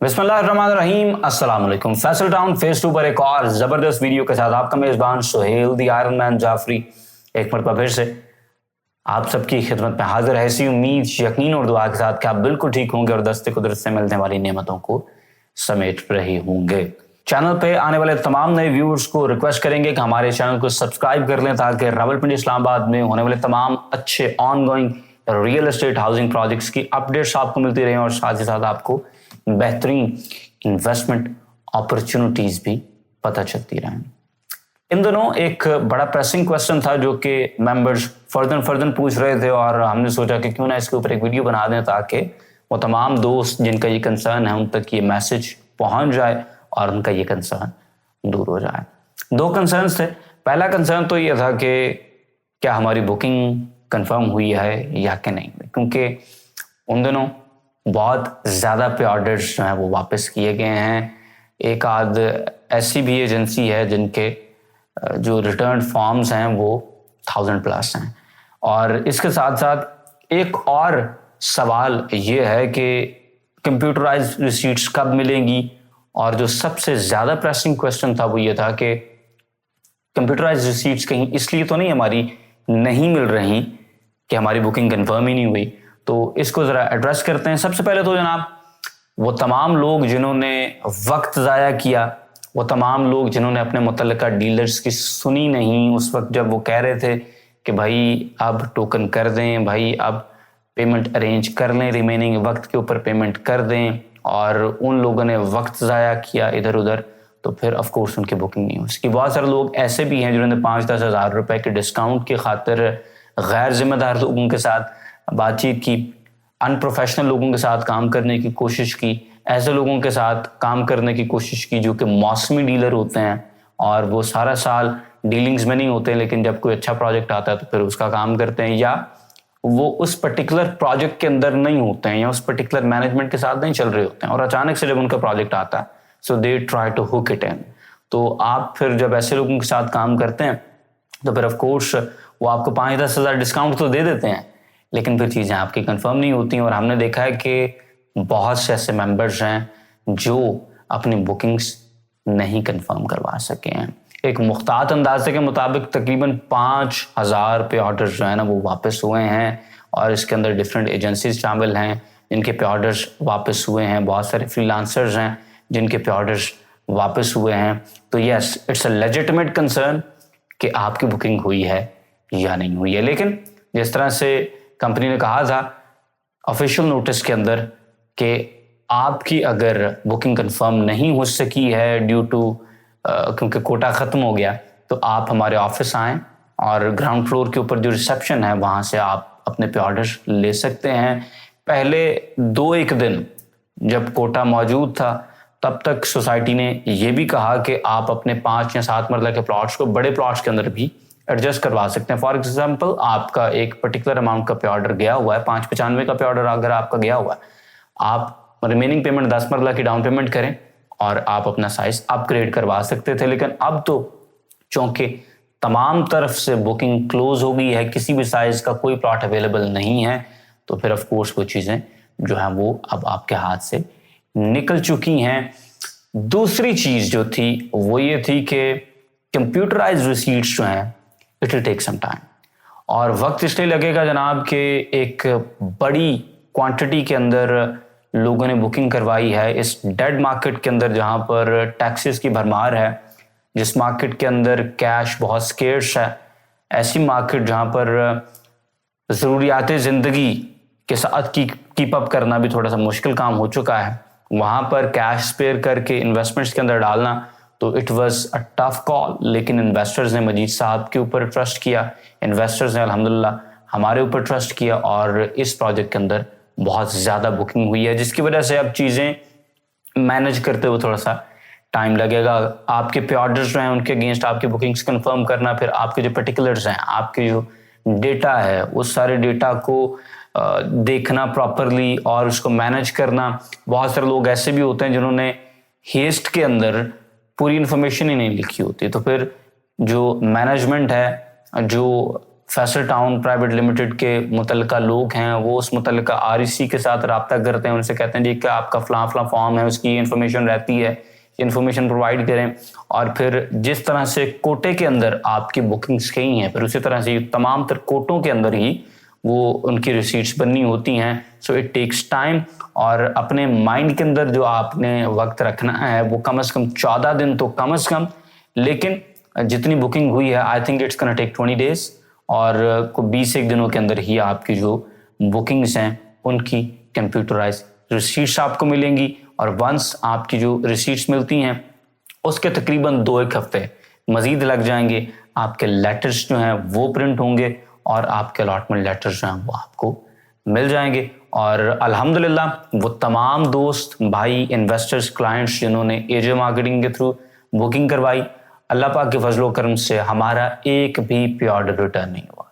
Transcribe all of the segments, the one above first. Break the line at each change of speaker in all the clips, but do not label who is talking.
बिस्मिल्लाहिर्रहमानिर्रहीम, अस्सलाम वालेकुम। फैसल टाउन फेस 2 पर एक और जबरदस्त वीडियो के साथ आपका मेजबान सुहेल दी आयरन मैन जाफरी एक मरतबा फिर से आप सबकी खिदमत में हाजिर है। ऐसी उम्मीद, यकीन और दुआ के साथ कि आप बिल्कुल ठीक होंगे और दस्ते कुदरत से मिलने वाली नेमतों को समेट रहे होंगे। चैनल पे आने वाले तमाम नए व्यूअर्स को रिक्वेस्ट करेंगे कि हमारे चैनल को सब्सक्राइब कर लें ताकि रावलपिंडी इस्लामाबाद में होने वाले तमाम अच्छे ongoing real estate housing projects की अपडेट्स आपको मिलती रहें और साथ ही साथ आपको बेहतरीन इन्वेस्टमेंट अपॉर्चुनिटीज भी पता चलती रहें। इन दिनों एक बड़ा प्रेसिंग क्वेश्चन था जो कि मेंबर्स फर्दन पूछ रहे थे और हमने सोचा कि क्यों ना इसके ऊपर एक वीडियो बना दें ताकि वो तमाम दोस्त जिनका ये कंसर्न है उन तक ये मैसेज पहुंच जाए और उनका ये कंसर्न दूर हो जाए। दो कंसर्न्स थे। पहला कंसर्न तो ये था कि क्या हमारी बुकिंग कंफर्म हुई है या कि नहीं, क्योंकि उन दिनों बहुत ज़्यादा पे ऑर्डर्स जो हैं वो वापस किए गए हैं। एक आध ऐसी भी एजेंसी है जिनके जो रिटर्न फॉर्म्स हैं वो 1000+ हैं। और इसके साथ साथ एक और सवाल ये है कि कंप्यूटराइज रिसीट्स कब मिलेंगी, और जो सबसे ज़्यादा प्रेसिंग क्वेश्चन था वो ये था कि कंप्यूटराइज रिसीट्स कहीं इसलिए तो नहीं हमारी नहीं मिल रही कि हमारी बुकिंग कंफर्म ही नहीं हुई। तो इसको ज़रा एड्रेस करते हैं। सबसे पहले तो जनाब वो तमाम लोग जिन्होंने वक्त ज़ाया किया, वो तमाम लोग जिन्होंने अपने मुतल्लिका डीलर्स की सुनी नहीं उस वक्त जब वो कह रहे थे कि भाई अब टोकन कर दें, भाई अब पेमेंट अरेंज कर लें, रिमेनिंग वक्त के ऊपर पेमेंट कर दें, और उन लोगों ने वक्त ज़ाया किया इधर उधर, तो फिर ऑफ कोर्स उनकी बुकिंग नहीं हुई। उसकी बहुत सारे लोग ऐसे भी हैं जिन्होंने 5-10 हज़ार रुपए के डिस्काउंट की खातिर गैर जिम्मेदार लोगों के साथ बातचीत की, अनप्रोफेशनल लोगों के साथ काम करने की कोशिश की, ऐसे लोगों के साथ काम करने की कोशिश की जो कि मौसमी डीलर होते हैं और वो सारा साल डीलिंग्स में नहीं होते, लेकिन जब कोई अच्छा प्रोजेक्ट आता है तो फिर उसका काम करते हैं, या वो उस पर्टिकुलर प्रोजेक्ट के अंदर नहीं होते हैं या उस पर्टिकुलर मैनेजमेंट के साथ नहीं चल रहे होते हैं, और अचानक से जब उनका प्रोजेक्ट आता है so they try to hook it in. तो आप फिर जब ऐसे लोगों के साथ काम करते हैं तो फिर ऑफ कोर्स वो आपको 5-10 हज़ार डिस्काउंट तो दे देते हैं, लेकिन फिर चीज़ें आपकी कंफर्म नहीं होती। और हमने देखा है कि बहुत से ऐसे मेंबर्स हैं जो अपनी बुकिंग्स नहीं कंफर्म करवा सके हैं। एक मुख्तात अंदाजे के मुताबिक तकरीबन 5000 पे ऑर्डर्स जो है ना वो वापस हुए हैं, और इसके अंदर डिफरेंट एजेंसीज शामिल हैं जिनके पे ऑर्डर्स वापस हुए हैं, बहुत सारे फ्रीलांसर्स हैं जिनके पे ऑर्डर्स वापस हुए हैं। तो yes, it's a legitimate concern कि आपकी बुकिंग हुई है या नहीं हुई है। लेकिन जिस तरह से कंपनी ने कहा था ऑफिशियल नोटिस के अंदर कि आपकी अगर बुकिंग कंफर्म नहीं हो सकी है ड्यू टू क्योंकि कोटा ख़त्म हो गया, तो आप हमारे ऑफिस आएँ और ग्राउंड फ्लोर के ऊपर जो रिसेप्शन है वहाँ से आप अपने पे ऑर्डर्स ले सकते हैं। पहले 2-1 दिन जब कोटा मौजूद था तब तक सोसाइटी ने यह भी कहा कि आप अपने 5 या 7 मरला के प्लॉट्स को बड़े प्लॉट्स के अंदर भी एडजस्ट करवा सकते हैं। फॉर एग्जांपल आपका एक पर्टिकुलर अमाउंट का पे ऑर्डर गया हुआ है, 595 का पे ऑर्डर अगर आपका गया हुआ है, आप रिमेनिंग पेमेंट 10 मरला की डाउन पेमेंट करें और आप अपना साइज अपग्रेड करवा सकते थे। लेकिन अब तो चूंकि तमाम तरफ से बुकिंग क्लोज हो गई है, किसी भी साइज का कोई प्लॉट अवेलेबल नहीं है, तो फिर ऑफ कोर्स वो चीज़ें जो है वो अब आपके हाथ से निकल चुकी हैं। दूसरी चीज़ जो थी वो ये थी कि कंप्यूटराइज रिसीट्स जो हैं it will take some time, और वक्त इसलिए लगेगा जनाब कि एक बड़ी क्वांटिटी के अंदर लोगों ने बुकिंग करवाई है इस डेड मार्केट के अंदर जहां पर टैक्सेस की भरमार है, जिस मार्केट के अंदर कैश बहुत स्केर्स है, ऐसी मार्केट जहां पर ज़रूरियात ज़िंदगी के साथ कीप अप करना भी थोड़ा सा मुश्किल काम हो चुका है, वहां पर कैश स्पेयर करके इन्वेस्टमेंट्स के अंदर डालना तो it was a tough call. लेकिन इन्वेस्टर्स ने मजीद साहब के ऊपर ट्रस्ट किया, इन्वेस्टर्स ने अल्हम्दुलिल्लाह हमारे ऊपर ट्रस्ट किया, और इस प्रोजेक्ट के अंदर बहुत ज़्यादा बुकिंग हुई है, जिसकी वजह से अब चीज़ें मैनेज करते हुए थोड़ा सा टाइम लगेगा। आपके पे ऑर्डर्स जो हैं उनके अगेंस्ट आपकी बुकिंग्स कंफर्म करना, फिर आपके जो पर्टिकुलर्स हैं, आपके जो डेटा है उस सारे डेटा को देखना प्रॉपरली और उसको मैनेज करना। बहुत सारे लोग ऐसे भी होते हैं जिन्होंने हेस्ट के अंदर पूरी इंफॉर्मेशन ही नहीं लिखी होती, तो फिर जो मैनेजमेंट है, जो फैसल टाउन प्राइवेट लिमिटेड के मुतल्लिका लोग हैं वो उस मुतल्लिका REC के साथ रब्ता करते हैं, उनसे कहते हैं जी क्या आपका फलां फॉर्म है, उसकी इन्फॉर्मेशन रहती है, इन्फॉर्मेशन प्रोवाइड करें। और फिर जिस तरह से कोटे के अंदर आपकी बुकिंग्स गई हैं, फिर उसी तरह से तमाम तर कोटों के अंदर ही वो उनकी रिसीट्स बननी होती हैं। सो इट टेक्स टाइम, और अपने माइंड के अंदर जो आपने वक्त रखना है वो कम से कम 14 दिन तो कम से कम, लेकिन जितनी बुकिंग हुई है I think it's gonna take 20 days, और 20 दिनों के अंदर ही आपकी जो बुकिंग्स हैं उनकी कंप्यूटराइज रिसीट्स आपको मिलेंगी। और वंस आपकी जो रिसीट्स मिलती हैं उसके तकरीबन 2-1 हफ्ते मजीद लग जाएंगे, आपके लेटर्स जो हैं वो प्रिंट होंगे और आपके अलॉटमेंट लेटर्स जो हैं वो आपको मिल जाएंगे। और अल्हम्दुलिल्लाह वो तमाम दोस्त भाई इन्वेस्टर्स क्लाइंट्स जिन्होंने AJ मार्केटिंग के थ्रू बुकिंग करवाई, अल्लाह पाक के फजलो करम से हमारा एक भी पे ऑर्डर रिटर्न नहीं हुआ।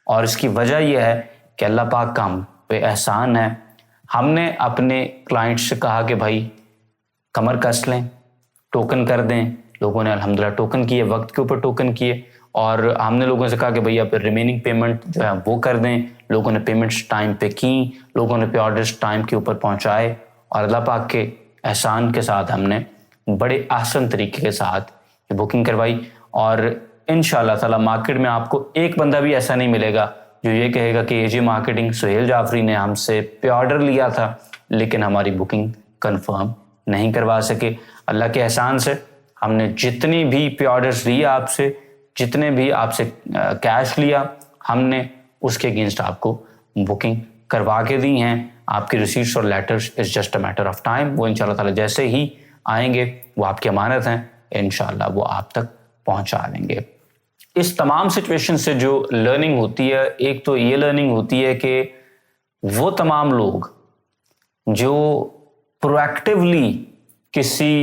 और इसकी वजह यह है कि अल्लाह पाक का हम पे एहसान है। हमने अपने क्लाइंट्स से कहा कि भाई कमर कस लें, टोकन कर दें। लोगों ने अल्हम्दुलिल्लाह टोकन किए, वक्त के ऊपर टोकन किए, और हमने लोगों से कहा कि भैया फिर रिमेनिंग पेमेंट जो है वो कर दें। लोगों ने पेमेंट्स टाइम पे की, लोगों ने पे ऑर्डर्स टाइम के ऊपर पहुंचाए, और अल्लाह पाक के एहसान के साथ हमने बड़े आसान तरीके के साथ ये बुकिंग करवाई। और इंशाअल्लाह ताला मार्केट में आपको एक बंदा भी ऐसा नहीं मिलेगा जो ये कहेगा कि AJ मार्केटिंग सुहेल जाफरी ने हमसे पे ऑर्डर लिया था लेकिन हमारी बुकिंग कंफर्म नहीं करवा सके। अल्लाह के एहसान से हमने जितनी भी पे ऑर्डर्स लिए आपसे, जितने भी आपसे कैश लिया, हमने उसके अगेंस्ट आपको बुकिंग करवा के दी हैं। आपकी रिसीट्स और letters is just a matter of time. वो इंशाल्लाह ताला जैसे ही आएंगे वो आपकी अमानत हैं, इंशाल्लाह वो आप तक पहुंचा देंगे। इस तमाम सिचुएशन से जो लर्निंग होती है, एक तो ये लर्निंग होती है कि वो तमाम लोग जो प्रोएक्टिवली किसी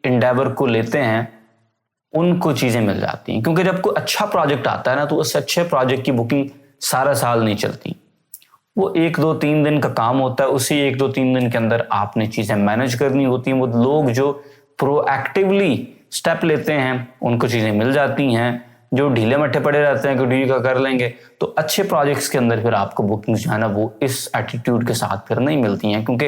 इंडेवर को लेते हैं उनको चीजें मिल जाती हैं, क्योंकि जब कोई अच्छा प्रोजेक्ट आता है ना तो उस अच्छे प्रोजेक्ट की बुकिंग सारा साल नहीं चलती। वो 1-2-3 दिन का काम होता है, उसी 1-2-3 दिन के अंदर आपने चीजें मैनेज करनी होती हैं। वो लोग जो प्रोएक्टिवली स्टेप लेते हैं उनको चीजें मिल जाती हैं। जो ढीले मट्ठे पड़े रहते हैं कि डी का कर लेंगे, तो अच्छे प्रोजेक्ट्स के अंदर फिर आपको बुकिंग जो है ना वो इस एटीट्यूड के साथ फिर नहीं मिलती हैं, क्योंकि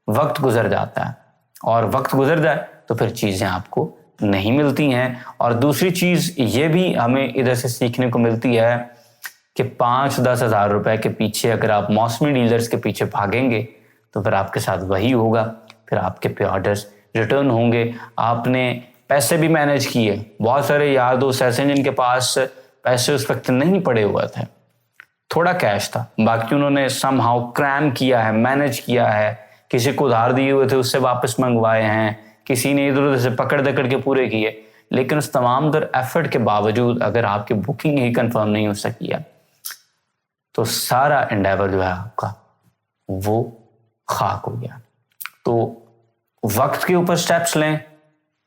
वक्त गुजर जाता है, और वक्त गुजर जाए तो फिर चीजें आपको नहीं मिलती हैं। और दूसरी चीज ये भी हमें इधर से सीखने को मिलती है कि 5-10 हज़ार रुपए के पीछे अगर आप मौसमी डीलर्स के पीछे भागेंगे तो फिर आपके साथ वही होगा, फिर आपके पे ऑर्डर्स रिटर्न होंगे। आपने पैसे भी मैनेज किए, बहुत सारे यार दोस्त ऐसे जिनके पास पैसे उस वक्त नहीं पड़े हुए थे, थोड़ा कैश था, बाकी उन्होंने समहाउ क्रैम किया है, मैनेज किया है। किसी को उधार दिए हुए थे उससे वापस मंगवाए हैं, किसी ने इधर उधर से पकड़ दकड़ के पूरे किए। लेकिन उस तमाम दर एफर्ट के बावजूद अगर आपकी बुकिंग ही कंफर्म नहीं हो सकी है तो सारा एंडेवर जो है आपका वो खाक हो गया। तो वक्त के ऊपर स्टेप्स लें,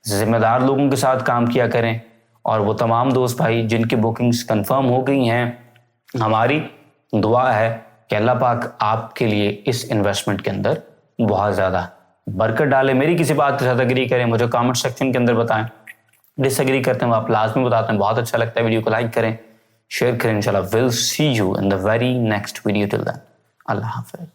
जिम्मेदार लोगों के साथ काम किया करें, और वो तमाम दोस्त भाई जिनकी बुकिंग्स कंफर्म हो गई हैं, हमारी दुआ है कि अल्लाह पाक आपके लिए इस इन्वेस्टमेंट के अंदर बहुत ज़्यादा बरकत डाले। मेरी किसी बात के साथ एग्री करें, मुझे कमेंट सेक्शन के अंदर बताएं। डिसएग्री करते हैं आप लाजमी बताते हैं, बहुत अच्छा लगता है। वीडियो को लाइक करें, शेयर करें। इंशाल्लाह will see you in the very next video. Till then अल्लाह हाफ़िज़।